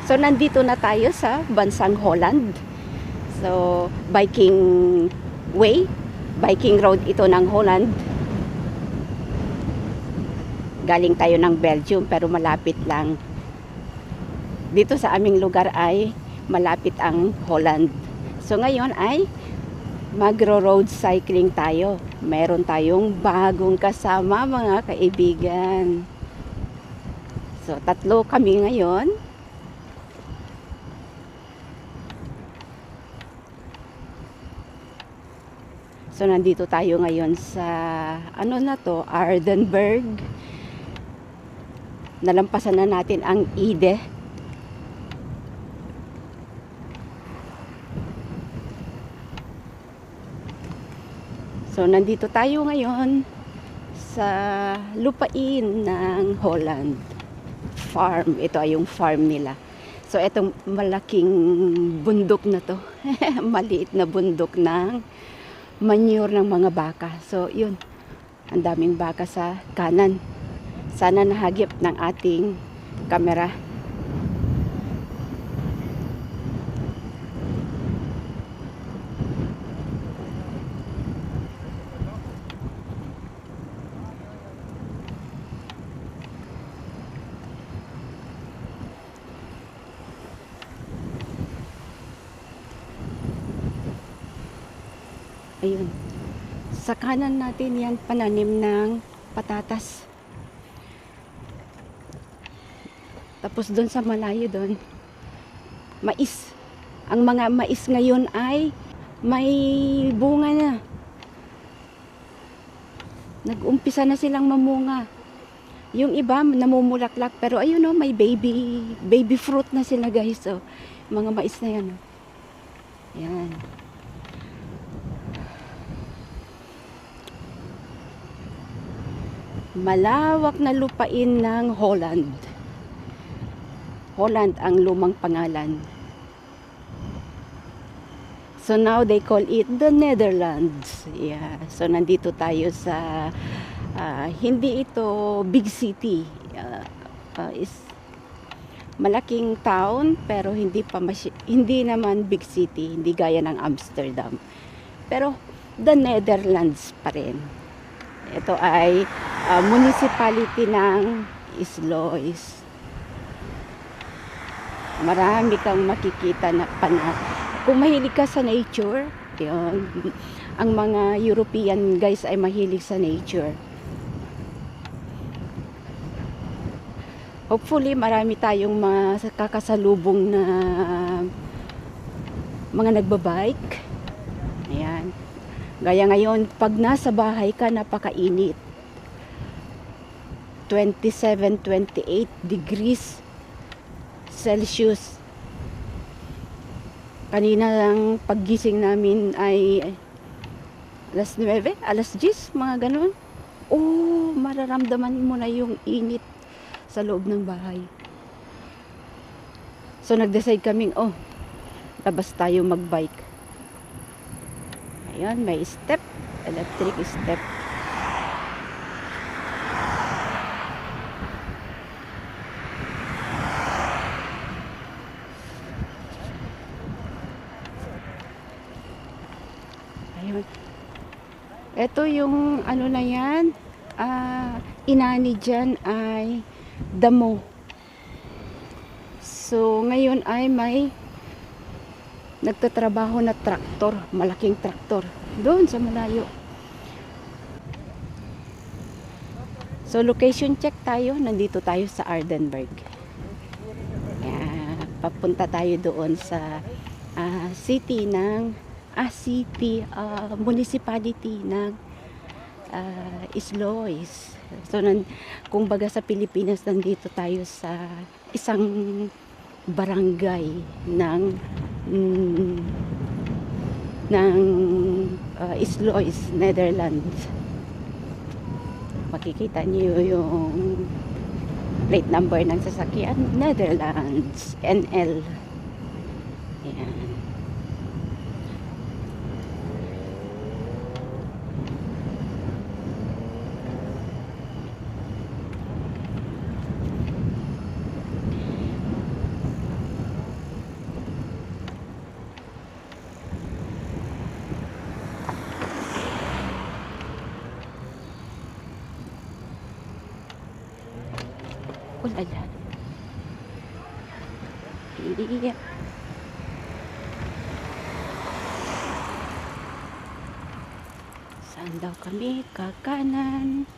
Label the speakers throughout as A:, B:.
A: So, nandito na tayo sa bansang Holland. So, biking road ito ng Holland. Galing tayo ng Belgium pero malapit lang. Dito sa aming lugar ay malapit ang Holland. So, ngayon ay magro-road cycling tayo. Meron tayong bagong kasama, mga kaibigan. So, 3 kami ngayon. So, nandito tayo ngayon sa, ano na to, Aardenburg. Nalampasan na natin ang Ide. So, nandito tayo ngayon sa lupain ng Holland Farm. Ito ay yung farm nila. So, itong malaking bundok na to. Maliit na bundok ng manure ng mga baka. So, yun. Ang daming baka sa kanan. Sana nahagip ng ating kamera. Ayun. Sa kanan natin yan, pananim ng patatas. Tapos doon sa malayo doon, mais. Ang mga mais ngayon ay may bunga na. Nag-umpisa na silang mamunga. Yung iba namumulaklak pero ayun oh, may baby fruit na sila, guys. So, mga mais na yan. Yan. Malawak na lupain ng Holland. Holland ang lumang pangalan. So now they call it the Netherlands. Yeah. So nandito tayo sa hindi ito big city. Is malaking town pero hindi naman big city, hindi gaya ng Amsterdam. Pero the Netherlands pa rin. Ito ay municipality ng Islois. Marami kang makikita na kung mahilig ka sa nature, yun. Ang mga European guys ay mahilig sa nature. Hopefully marami tayong makakasalubong na mga nagbabike. Ayan. Gaya ngayon, pag nasa bahay ka, napakainit. 27-28 degrees Celsius. Kanina lang paggising namin ay alas 9, alas 10, mga ganun. Oh, mararamdaman mo na yung init sa loob ng bahay. So, nag-decide kaming, labas tayo magbike. Ayan, may step, electric step. Ayun. Ito yung ano na yan, inani dyan ay damo. So, ngayon ay may nagtatrabaho na traktor, malaking traktor, doon sa malayo. So, location check tayo, nandito tayo sa Aardenburg. Papunta tayo doon sa municipality ng Islois. So, kumbaga sa Pilipinas, nandito tayo sa isang barangay mm, ng Islois, Netherlands. Makikita niyo yung plate number ng sasakyan, Netherlands, NL. Ayan. Ulala. Iya. Saan daw kami kakanan?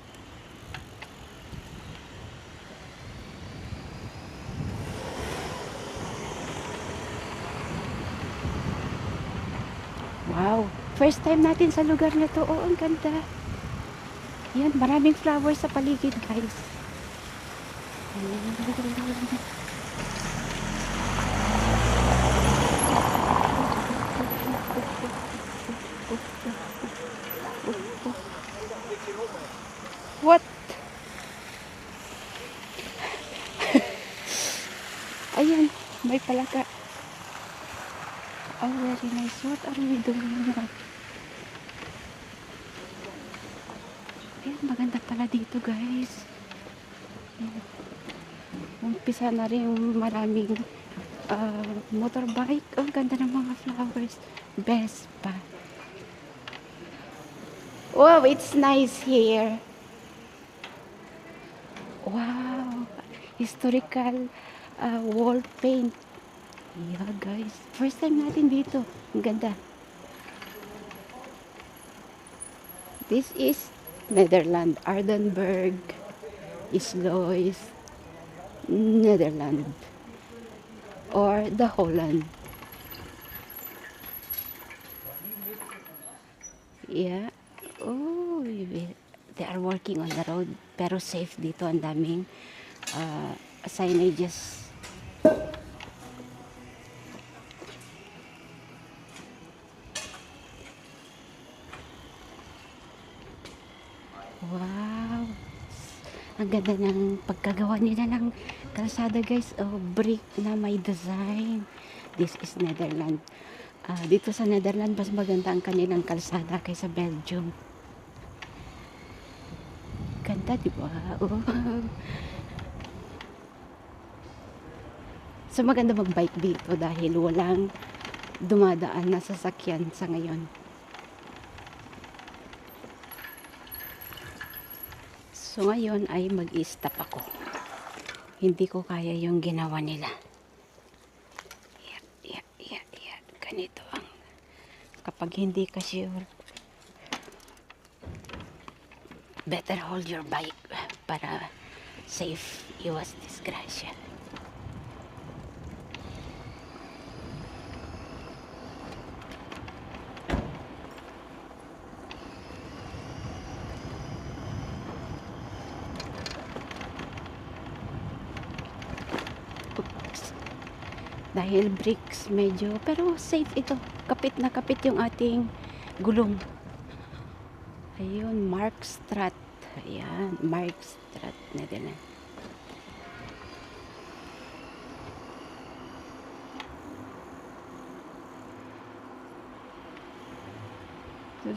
A: Wow! First time natin sa lugar na to. Oh, ang ganda. Yan, maraming flowers sa paligid, guys. What? Ayan, may palaka. Oh, very nice. What are we doing now? Ayan, maganda pala dito, guys. Ayan. Umpisa na rin maraming motorbike. Oh, ang ganda ng mga flowers. Best pa. Wow, it's nice here. Wow, historical wall paint. Yeah, guys. First time natin dito. Ang ganda. This is Netherlands. Aardenburg, Islois, Netherlands. Or the Holland. Yeah. Oh, they are working on the road. Pero safe dito. Ang daming signages. Wow! Ang ganda ng pagkagawa nila ng kalsada, guys. Oh, brick na may design. This is Netherlands. Dito sa Netherlands, mas maganda ang kanilang kalsada kaysa Belgium. Ganda, di ba? Oh. So, maganda mag-bike dito dahil walang dumadaan na sasakyan sa ngayon. So ngayon ay mag-i-stop ako. Hindi ko kaya yung ginawa nila. Yeah. Ganito ang kapag hindi ka sure, better hold your bike para safe iwas disgrasya. Dahil bricks medyo, pero safe ito. Kapit na kapit yung ating gulong. Ayun, Markstraat. Ayan, Markstraat. Netherlands.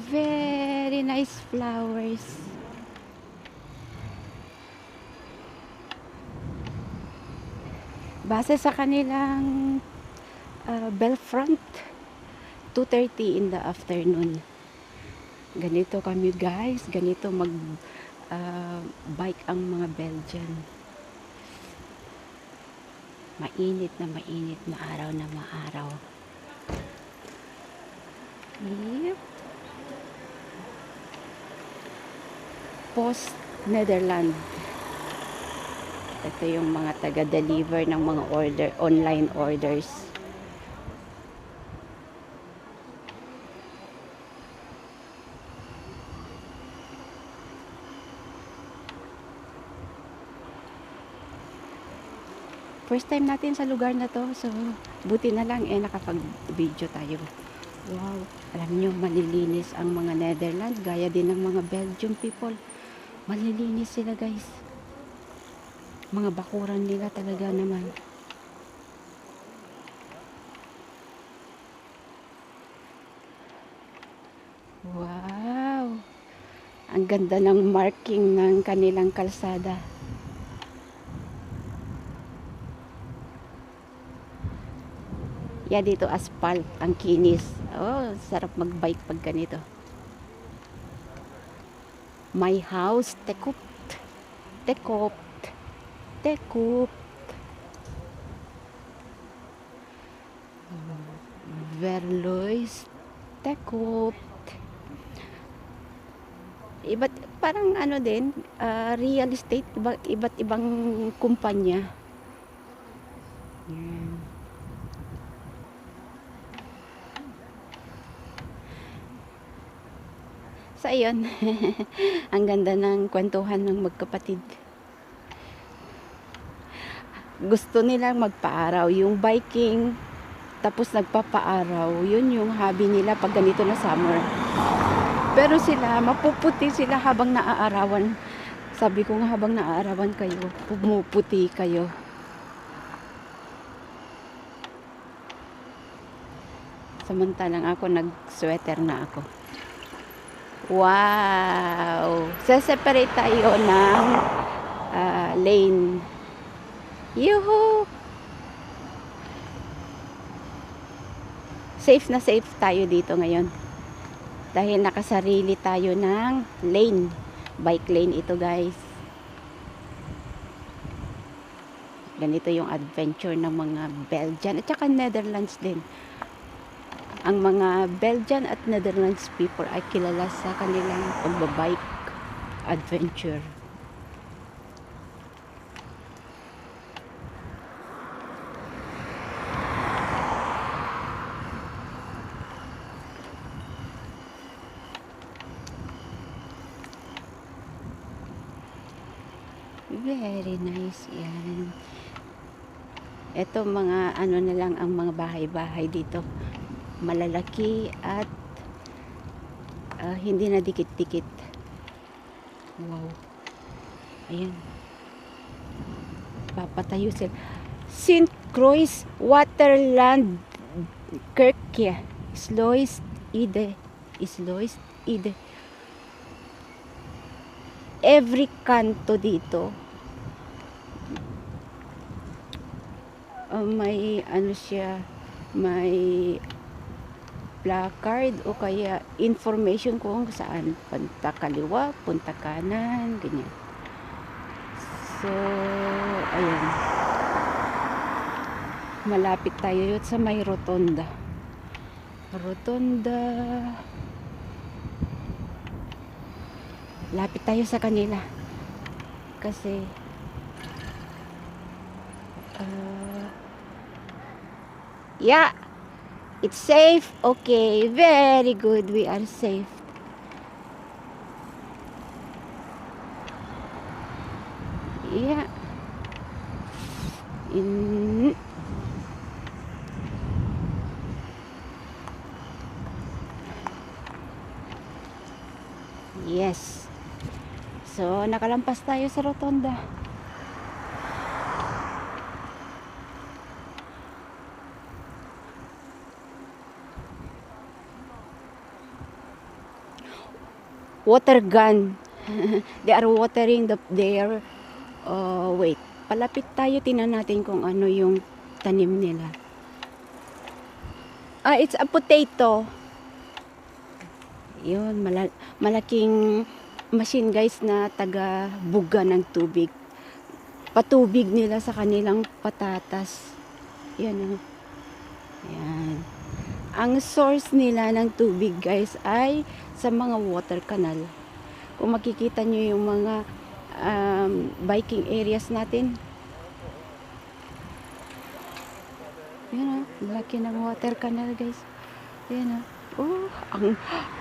A: Very nice flowers. Base sa kanilang Bellfront, 2:30 in the afternoon. Ganito kami, guys. Ganito bike ang mga Belgian. Mainit na maaraw na maaraw. Yep. Post Netherlands. Ito yung mga taga-deliver ng mga online orders. First time natin sa lugar na to. So, buti na lang nakapag-video tayo. Wow. Alam nyo, malilinis ang mga Netherlands. Gaya din ng mga Belgium people. Malilinis sila guys. Mga bakuran nila talaga naman. Wow. Ang ganda ng marking ng kanilang kalsada. Yeah, dito asphalt, ang kinis. Oh, sarap magbike pag ganito. My house, Tekupt. Tekupt. Tekupt. Verlois, Tekupt. Iba't parang ano din, real estate, iba't ibang kumpanya. Yan. So ayun, ang ganda ng kwentuhan ng magkapatid. Gusto nilang magpaaraw, yung biking, tapos nagpapaaraw, yun yung hobby nila pag ganito na summer. Pero sila, mapuputi sila habang naaarawan. Sabi ko nga, habang naaarawan kayo, pumuputi kayo. Samantalang ako, nag-sweater na ako. Wow! Seseparate tayo ng lane. Yuhu! Safe na safe tayo dito ngayon. Dahil nakasarili tayo ng lane. Bike lane ito guys. Ganito yung adventure ng mga Belgian at saka Netherlands din. Ang mga Belgian at Netherlands people ay kilala sa kanilang pagbabike adventure. Very nice yan. Ito mga ano na lang ang mga bahay-bahay dito. Malalaki at hindi na dikit-dikit. Wow. Ayan. Papatayo sila. St. Croix Waterland Kirkje. Slois Ide. Slois Ide. Every kanto dito may ano siya, may placard o kaya information kung saan punta kaliwa, punta kanan, ganyan. So, ayan. Malapit tayo yun sa may rotonda. Rotonda. Lapit tayo sa kanila. Kasi yeah, it's safe. Okay, very good. We are safe. Yeah. Yes. So, nakalampas tayo sa rotonda. Water gun. They are watering their wait. Palapit tayo, tingnan natin kung ano yung tanim nila. It's a potato. Yun, malaking machine guys na taga-buga ng tubig. Patubig nila sa kanilang patatas. Yan o. Yan. Ang source nila ng tubig guys ay sa mga water canal. Kung makikita nyo yung mga biking areas natin. Yan o. Laki ng water canal guys. Yan o. Oh,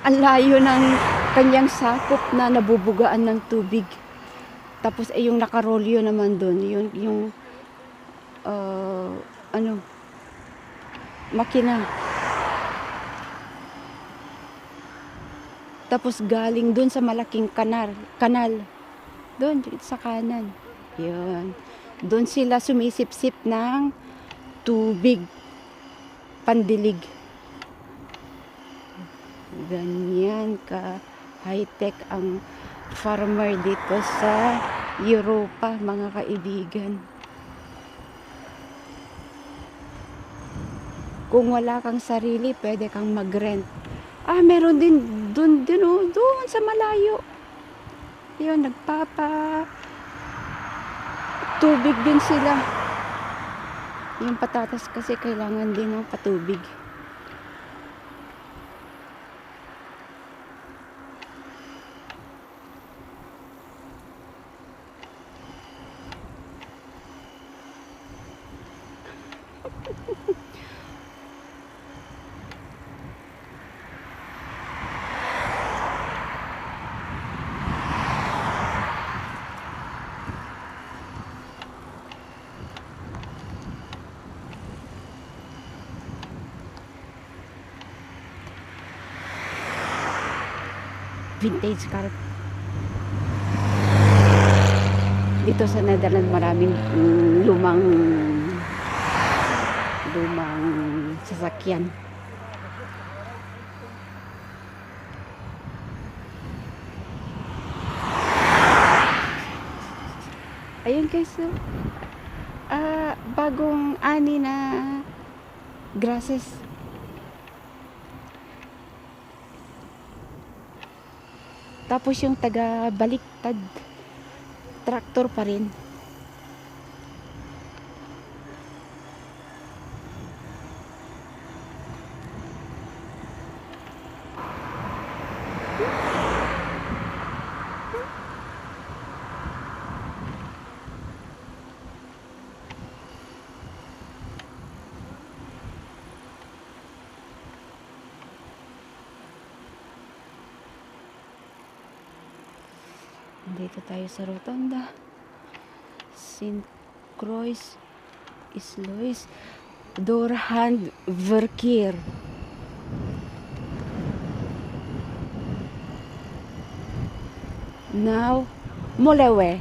A: ang layo ng kanyang sakop na nabubugaan ng tubig. Tapos yung nakarolyo naman doon, yung ah, ano, makina. Tapos galing dun sa malaking kanal. Doon sa kanan. Yun. Doon sila sumisip-sip ng tubig, pandilig. Ganyan ka high-tech ang farmer dito sa Europa, mga kaibigan. Kung wala kang sarili, pwede kang mag-rent. Meron din doon sa malayo. Yun, tubig din sila. Yung patatas kasi kailangan din ng patubig. Vintage car. Dito sa Netherlands maraming lumang sasakyan. Ayun guys, so, bagong ani na grasses. Tapos yung taga baliktad, traktor pa rin. Dito tayo sa Rotonda. St. Croix Islois Doorhand Verkeer. Now Molewe.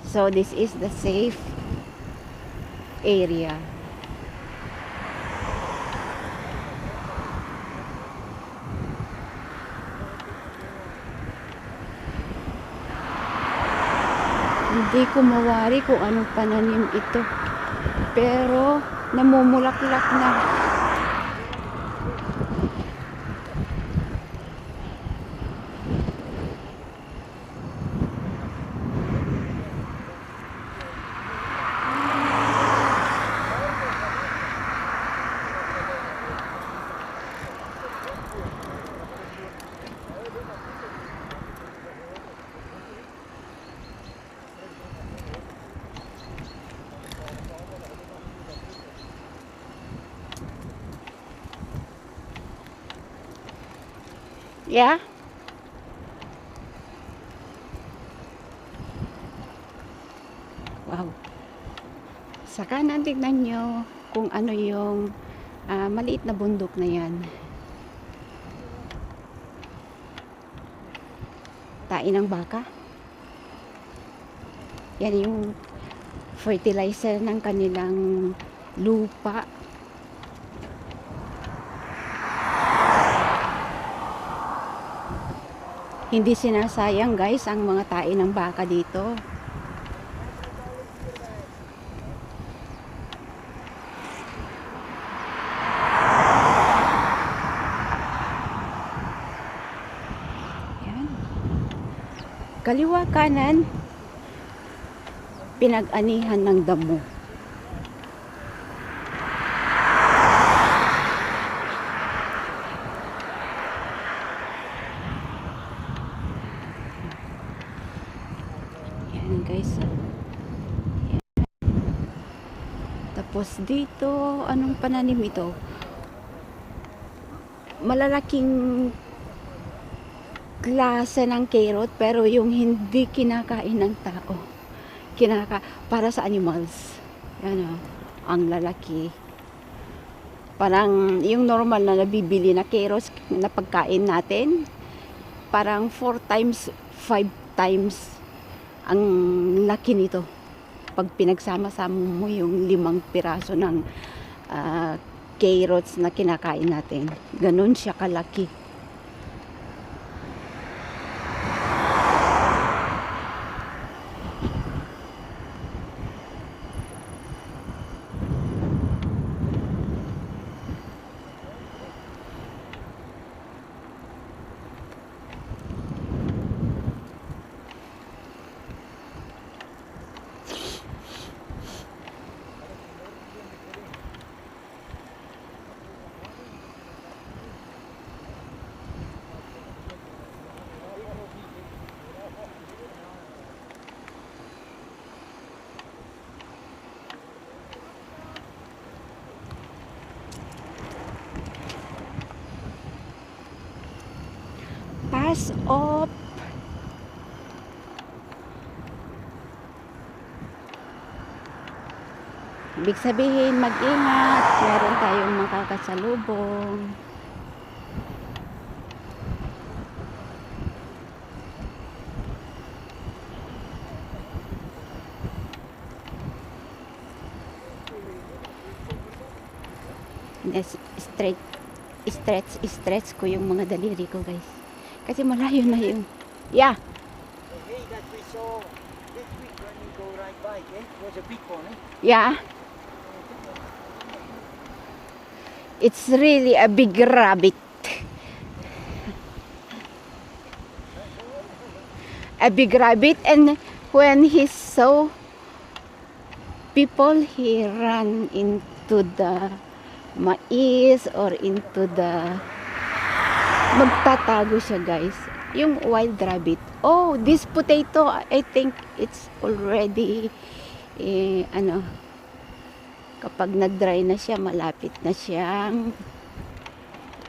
A: So this is the safe area. Hindi ko mawari kung anong pananim ito. Pero namumulaklak na. Yeah? Wow. Sa kanan, tignan nyo kung ano yung maliit na bundok na yan. Tain ng baka. Yan yung fertilizer ng kanilang lupa. Hindi sinasayang guys ang mga tain ng baka dito. Yan. Kaliwa kanan, pinag-anihan ng damo. Guys, yan. Tapos dito, anong pananim ito? Malalaking klase ng carrot pero yung hindi kinakain ng tao. Para sa animals. Yan o, ang lalaki. Parang yung normal na nabibili na carrots na pagkain natin, parang 4 times, 5 times ang laki nito. Pag pinagsama-sama mo yung 5 piraso ng carrots na kinakain natin, ganun siya kalaki. Pass off. Ibig sabihin, mag-ingat. Meron tayong makakasalubong. Stretch ko yung mga daliri ko, guys. Kasi malayo na yung... Yeah.
B: Hey, that we saw this week when we go ride bike, eh? It was a big one, eh?
A: Yeah. It's really a big rabbit. A big rabbit, and when he saw people, he ran into the mais or into the... Magtatago siya, guys. Yung wild rabbit. Oh, this potato, I think it's already kapag nag-dry na siya, malapit na siyang